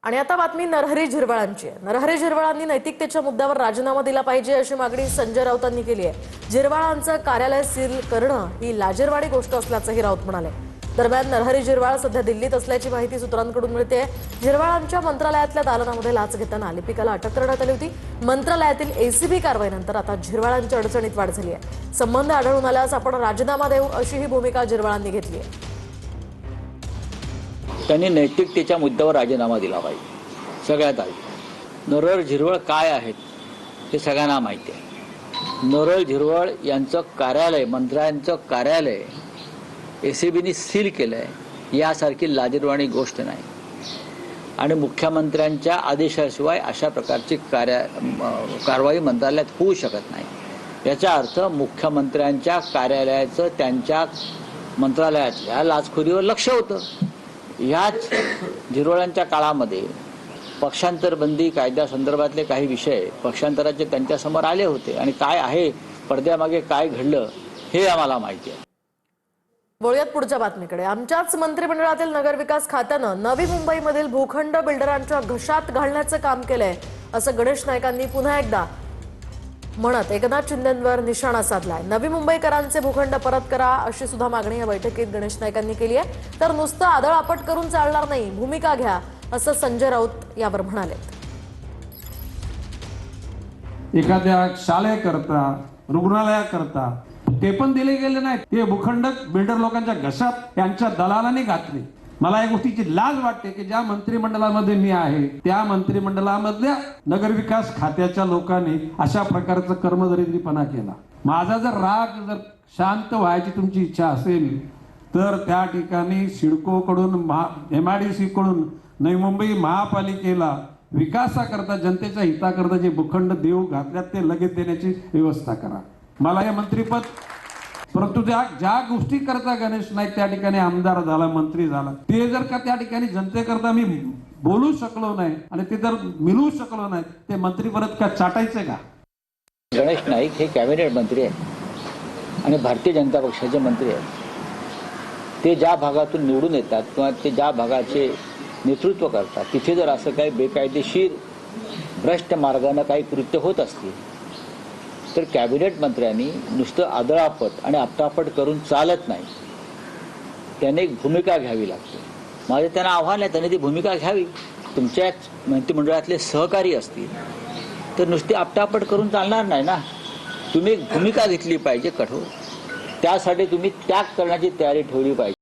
आणि आता बातमी नरहरी झिरवाळांची आहे। नरहरी झिरवाळांनी नैतिकतेच्या मुद्द्यावर राजीनामा दिला पाहिजे अशी मागणी संजय राऊतांनी केली आहे। झिरवाळांचं कार्यालय सील करणं ही लाजिरवाणी गोष्ट असल्याचंही राऊत म्हणाले। दरम्यान नरहरी झिरवाळ सध्या दिल्लीत असल्याची माहिती सूत्रांकडून मिळते। झिरवाळांच्या मंत्रालयातल्या दालनामध्ये लाच घेताना लिपिकाला अटक करण्यात आली होती। मंत्रालयातील एसीबी कारवाईनंतर आता झिरवाळांच्या अडचणीत वाढ झाली आहे। संबंध आढळून आल्यास आपण राजीनामा देऊ अशी ही भूमिका झिरवाळांनी घेतली आहे। त्यांनी नैतिकतेच्या मुद्द्यावर राजीनामा दिला पाहिजे। सगळ्यात आधी नरहरी झिरवाळ काय आहेत हे सगळ्यांना माहिती आहे। नरहरी झिरवाळ यांचं कार्यालय, मंत्र्यांचं कार्यालय एसीबीने सील केलंय यासारखी लाजिरवाणी गोष्ट नाही आणि मुख्यमंत्र्यांच्या आदेशाशिवाय अशा प्रकारची कारवाई मंत्रालयात होऊ शकत नाही। याचा अर्थ मुख्यमंत्र्यांच्या कार्यालयाचं त्यांच्या मंत्रालयातल्या लाचखोरीवर लक्ष होतं। ह्याच झिरवाळांच्या काळामध्ये पक्षांतर बंदी कायद्यासंदर्भातले काही विषय पक्षांतराचे त्यांच्यासमोर आले होते आणि काय आहे पडद्यामागे काय घडलं हे आम्हाला माहिती आहे। वळूयात पुढच्या बातमीकडे। आमच्याच मंत्रिमंडळातील नगरविकास खात्यानं नवी मुंबईमधील भूखंड बिल्डरांच्या घशात घालण्याचं काम केलंय असं गणेश नाईकांनी पुन्हा एकदा म्हणत एकनाथ शिंदेंवर निशाणा साधलाय। नवी मुंबईकरांचे भूखंड परत करा अशी सुद्धा मागणी या बैठकीत गणेश नाईकांनी केली आहे। तर नुसतं आदळआपट करून चालणार नाही, भूमिका घ्या असं संजय राऊत यावर म्हणाले। एखाद्या शाळेकरता, रुग्णालयाकरता ते पण दिले गेले नाहीत। ते भूखंड बिल्डर लोकांच्या घशात त्यांच्या दलालांनी घातले। मला या गोष्टीची लाज वाटते की ज्या मंत्रिमंडळामध्ये मी आहे त्या मंत्रिमंडळामधल्या नगरविकास खात्याच्या लोकांनी अशा प्रकारचं कर्मदरिद्रीपणा केला। माझा जर राग जर शांत व्हायची तुमची इच्छा असेल तर त्या ठिकाणी सिडको कडून MIDC कडून नवी मुंबई महापालिकेला विकासाकरता जनतेच्या हिताकरता जे भूखंड देऊ घातल्यात ते लगेच देण्याची व्यवस्था करा। मला हे मंत्रीपद, परंतु ज्या गोष्टी करता गणेश नाईक त्या ठिकाणी आमदार झाला, मंत्री झाला, ते जर का त्या ठिकाणी जनतेकरता मी बोलू शकलो नाही आणि ते जर मिळवू शकलो नाही ते मंत्री परत का चाटायचे का? गणेश नाईक हे कॅबिनेट मंत्री आहेत आणि भारतीय जनता पक्षाचे मंत्री आहेत। ते ज्या भागातून निवडून येतात किंवा ते ज्या भागाचे नेतृत्व करतात तिथे जर असं काही बेकायदेशीर भ्रष्ट मार्गाने काही कृत्य होत असतील तर कॅबिनेट मंत्र्यांनी नुसतं आदळापट आणि आपटापट करून चालत नाही, त्याने एक भूमिका घ्यावी लागते। माझे त्यांना आव्हान आहे, त्यांनी ती भूमिका घ्यावी। तुमच्या मंत्रिमंडळातले सहकारी असतील तर नुसती आपटापट करून चालणार नाही ना, तुम्ही एक भूमिका घेतली पाहिजे कठोर। त्यासाठी तुम्ही त्याग करण्याची तयारी ठेवली पाहिजे।